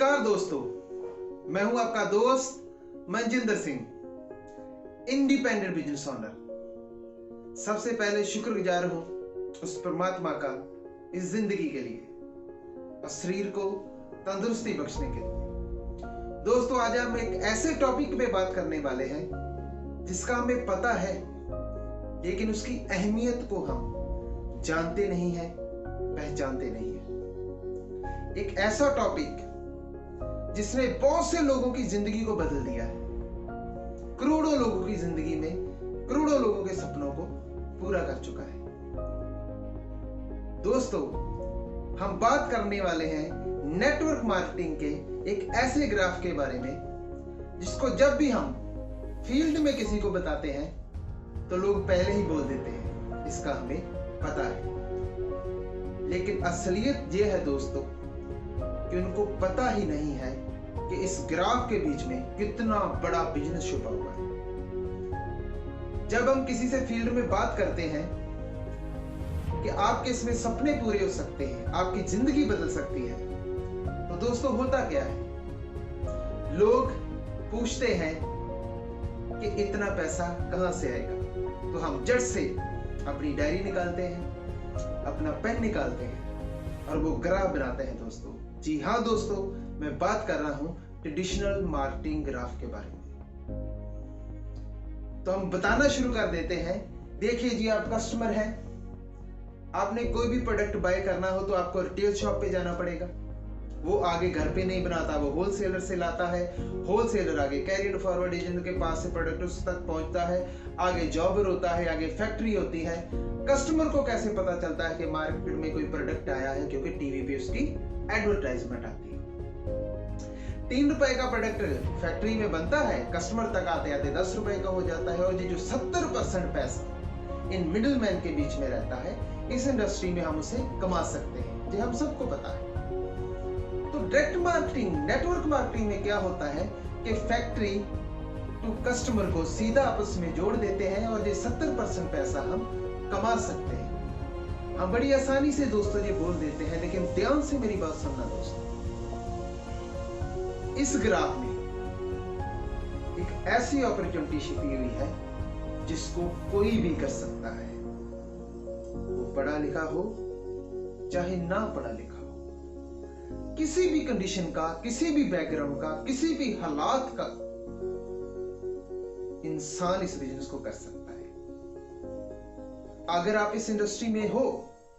नमस्कार दोस्तों, मैं हूं आपका दोस्त Manjinder Singh, independent business owner. सबसे पहले शुक्रगुजार हूं उस परमात्मा का इस जिंदगी के लिए और शरीर को तंदुरुस्ती बख्शने के लिए। दोस्तों, आज हम एक ऐसे टॉपिक पे बात करने वाले हैं जिसका हमें पता है लेकिन उसकी अहमियत को हम जानते नहीं हैं, पहचानते नहीं हैं। एक ऐसा टॉपिक जिसने बहुत से लोगों की जिंदगी को बदल दिया है, करोड़ों लोगों की जिंदगी में करोड़ों लोगों के सपनों को पूरा कर चुका है। दोस्तों, हम बात करने वाले हैं नेटवर्क मार्केटिंग के एक ऐसे ग्राफ के बारे में जिसको जब भी हम फील्ड में किसी को बताते हैं तो लोग पहले ही बोल देते हैं इसका हमें पता है, लेकिन असलियत यह है दोस्तों कि उनको पता ही नहीं है कि इस ग्राफ के बीच में कितना बड़ा बिजनेस छुपा हुआ है। जब हम किसी से फील्ड में बात करते हैं कि आपके इसमें सपने पूरे हो सकते हैं, आपकी जिंदगी बदल सकती है, तो दोस्तों होता क्या है? लोग पूछते हैं कि इतना पैसा कहां से आएगा, तो हम झट से अपनी डायरी निकालते हैं, अपना पेन निकालते हैं और वो ग्राफ बनाते हैं। दोस्तों, जी हाँ दोस्तों, मैं बात कर रहा हूं ट्रेडिशनल मार्केटिंग ग्राफ के बारे में। तो हम बताना शुरू कर देते हैं। देखिए जी, आप कस्टमर हैं, आपने कोई भी प्रोडक्ट बाय करना हो तो आपको रिटेल शॉप पे जाना पड़ेगा। वो आगे घर पे नहीं बनाता, वो होलसेलर से लाता है, होलसेलर आगे कैरियर फॉरवर्ड एजेंट के पास से प्रोडक्ट उस तक पहुंचता है, आगे जॉबर होता है, आगे फैक्ट्री होती है। कस्टमर को कैसे पता चलता है कि मार्केट में कोई प्रोडक्ट आया है? क्योंकि टीवी पे उसकी एडवर्टाइजमेंट आती है। 3 रुपए का प्रोडक्ट फैक्ट्री में बनता है, कस्टमर तक आते आते 10 रुपए का हो जाता है, और ये जो 70% पैसा इन मिडिलमैन के बीच में रहता है, इस इंडस्ट्री में हम उसे कमा सकते हैं, ये हम सबको पता है। तो डायरेक्ट मार्केटिंग, नेटवर्क मार्केटिंग में क्या होता है कि फैक्ट्री टू कस्टमर को सीधा आपस में जोड़ देते हैं और ये 70% पैसा हम कमा सकते हैं। हम बड़ी आसानी से दोस्तों ये बोल देते हैं, लेकिन ध्यान से मेरी बात सुनना दोस्तों। इस ग्राफ में एक ऐसी अपॉर्चुनिटी छिपी हुई है जिसको कोई भी कर सकता है, वो पढ़ा लिखा हो चाहे ना पढ़ा लिखा हो, किसी भी कंडीशन का, किसी भी बैकग्राउंड का, किसी भी हालात का इंसान इस बिजनेस को कर सकता है। अगर आप इस इंडस्ट्री में हो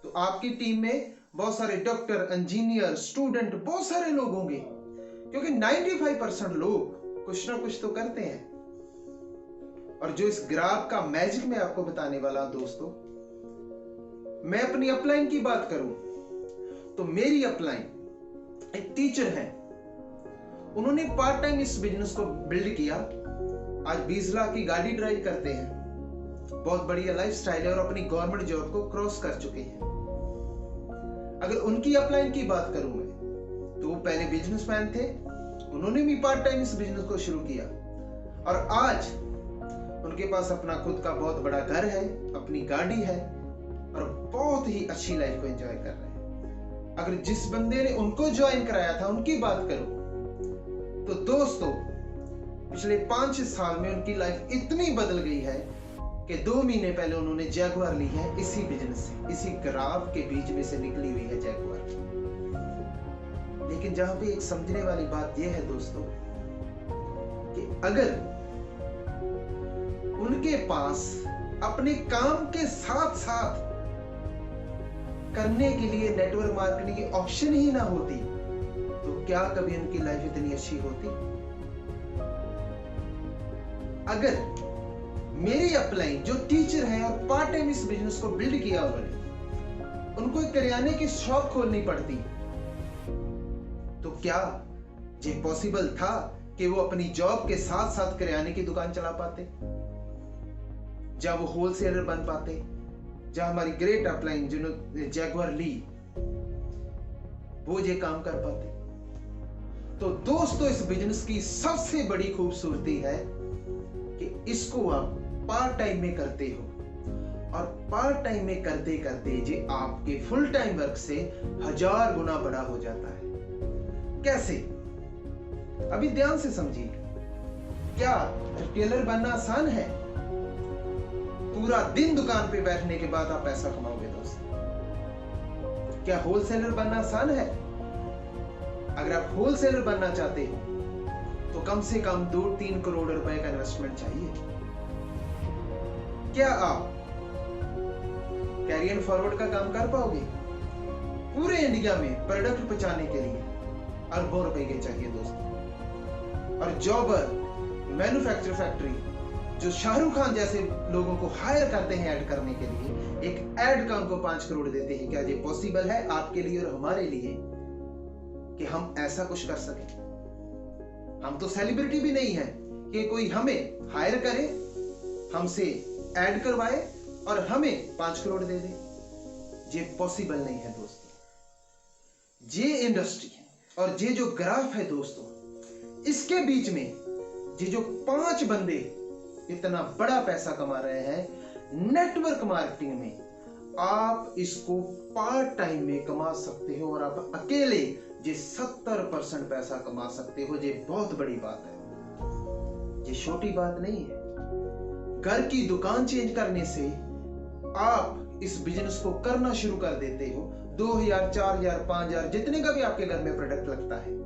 तो आपकी टीम में बहुत सारे डॉक्टर, इंजीनियर, स्टूडेंट, बहुत सारे लोग होंगे, क्योंकि 95% लोग कुछ ना कुछ तो करते हैं। और जो इस ग्राफ का मैजिक मैं आपको बताने वाला हूं दोस्तों, मैं अपनी अपलाइन की बात करूं तो मेरी अपलाइन एक टीचर है, उन्होंने पार्ट टाइम इस बिजनेस को बिल्ड किया। आज 20 लाख की गाड़ी ड्राइव करते हैं, बहुत बढ़िया लाइफस्टाइल है और अपनी गवर्नमेंट जॉब को क्रॉस कर चुके हैं। अगर उनकी अपलाइन की बात करूं मैं, तो वो पहले बिजनेसमैन थे, उन्होंने भी पार्ट टाइम इस बिजनेस को शुरू किया और आज उनके पास अपना खुद का बहुत बड़ा घर है, अपनी गाड़ी है और बहुत ही अच्छी लाइफ को एंजॉय कर रहे हैं। अगर जिस बंदे ने उनको ज्वाइन कराया था उनकी बात करूं तो दोस्तों, पिछले 5 साल में उनकी लाइफ इतनी बदल गई है कि 2 महीने पहले उन्होंने जैगुआर ली है इसी बिजनेस से, इसी ग्राफ के बीच में से निकली हुई है जैगुआर। लेकिन जहां पे एक समझने वाली बात यह है दोस्तों कि अगर उनके पास अपने काम के साथ साथ करने के लिए नेटवर्क मार्केटिंग की ऑप्शन ही ना होती तो क्या कभी उनकी लाइफ इतनी अच्छी होती? अगर मेरी अपलाइन जो टीचर है और पार्ट टाइम इस बिजनेस को बिल्ड किया उन्होंने, उनको एक करियाने की शॉप खोलनी पड़ती तो क्या ये पॉसिबल था कि वो अपनी जॉब के साथ साथ करियाने की दुकान चला पाते? जहां वो होलसेलर बन पाते, जहां हमारी ग्रेट अपलाइन जिन्होंने जैगुआर ली वो ये काम कर पाते? तो दोस्तों, इस बिजनेस की सबसे बड़ी खूबसूरती है कि इसको आप पार्ट टाइम में करते हो और पार्ट टाइम में करते करते ये आपके फुल टाइम वर्क से 1000 गुना बड़ा हो जाता है। कैसे? अभी ध्यान से समझिए, क्या रिटेलर बनना आसान है? पूरा दिन दुकान पे बैठने के बाद आप पैसा कमाओगे दोस्त। क्या होलसेलर बनना आसान है? अगर आप होलसेलर बनना चाहते हो तो कम से कम 2-3 करोड़ रुपए का इन्वेस्टमेंट चाहिए। क्या आप कैरियर फॉरवर्ड का काम कर पाओगे? पूरे इंडिया में प्रोडक्ट पहुंचाने के लिए अरबों रुपए के चाहिए दोस्तों। और जॉबर, मैन्युफैक्चर फैक्ट्री, जो शाहरुख खान जैसे लोगों को हायर करते हैं ऐड करने के लिए, एक ऐड का उनको 5 करोड़ देते हैं। क्या ये पॉसिबल है आपके लिए और हमारे लिए कि हम ऐसा कुछ कर सकें? हम तो सेलिब्रिटी भी नहीं है कि कोई हमें हायर करे, हमसे ऐड करवाए और हमें 5 करोड़ दे दे। ये पॉसिबल नहीं है दोस्तों। ये इंडस्ट्री है और ये जो ग्राफ है दोस्तों, इसके बीच में ये जो 5 बंदे इतना बड़ा पैसा कमा रहे हैं नेटवर्क मार्केटिंग में, आप इसको पार्ट टाइम में कमा सकते हो और आप अकेले ये 70% पैसा कमा सकते हो। ये बहुत बड़ी बात है, ये छोटी बात नहीं है। घर की दुकान चेंज करने से आप इस बिजनेस को करना शुरू कर देते हो। 2000, 4000, 5000 जितने का भी आपके घर में प्रोडक्ट लगता है।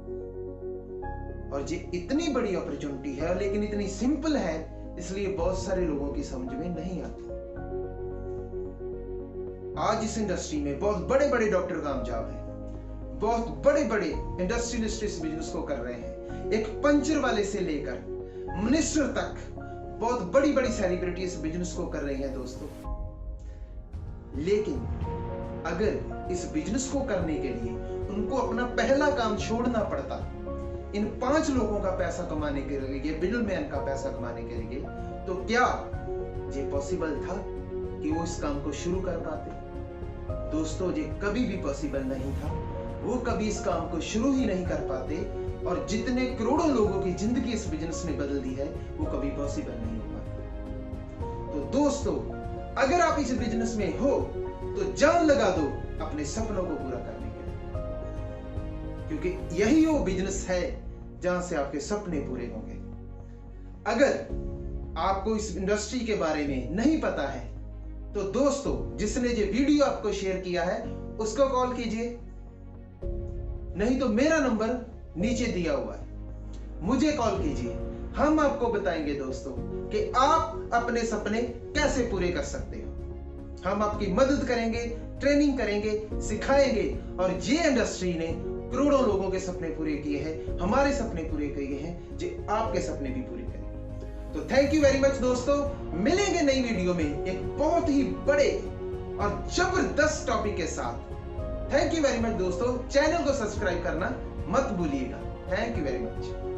और ये इतनी बड़ी अपॉर्चुनिटी है, लेकिन इतनी सिंपल है, इसलिए बहुत सारे लोगों की समझ में नहीं आती। आज इस इंडस्ट्री में बहुत बड़े बड़े डॉक्टर कामयाब हैं, बहुत बड़े बड़े इंडस्ट्रियलिस्ट इस बिजनेस को कर रहे हैं। एक पंचर वाले से लेकर मिनिस्टर तक बहुत बड़ी बड़ी सेलिब्रिटी इस बिजनेस को कर रही हैं दोस्तों। लेकिन अगर इस बिजनेस को करने के लिए उनको अपना पहला काम छोड़ना पड़ता, इन 5 लोगों का पैसा कमाने के लिए, मिडलमैन का पैसा कमाने के लिए, तो क्या ये पॉसिबल था कि वो इस काम को शुरू कर पाते? दोस्तों, ये कभी भी पॉसिबल नहीं था। वो कभी इस काम को शुरू ही नहीं कर पाते। और जितने करोड़ों लोगों की जिंदगी इस बिजनेस ने बदल दी है, वो कभी पॉसिबल नहीं हो पाता। तो दोस्तों, अगर आप इस बिजनेस में हो तो जान लगा दो अपने सपनों को पूरा करने के लिए, क्योंकि यही वो बिजनेस है जहां से आपके सपने पूरे होंगे। अगर आपको इस इंडस्ट्री के बारे में नहीं पता है तो दोस्तों, जिसने ये वीडियो आपको शेयर किया है उसको कॉल कीजिए, नहीं तो मेरा नंबर नीचे दिया हुआ है, मुझे कॉल कीजिए। हम आपको बताएंगे दोस्तों कि आप अपने सपने कैसे पूरे कर सकते हो। हम आपकी मदद करेंगे, ट्रेनिंग करेंगे, सिखाएंगे। और ये इंडस्ट्री ने करोड़ों लोगों के सपने पूरे किए हैं, हमारे सपने पूरे किए हैं, जो आपके सपने भी पूरे करेंगे। तो थैंक यू वेरी मच दोस्तों। मिलेंगे नई वीडियो में एक बहुत ही बड़े और जबरदस्त टॉपिक के साथ। थैंक यू वेरी मच दोस्तों। चैनल को सब्सक्राइब करना मत भूलिएगा। Thank you very much.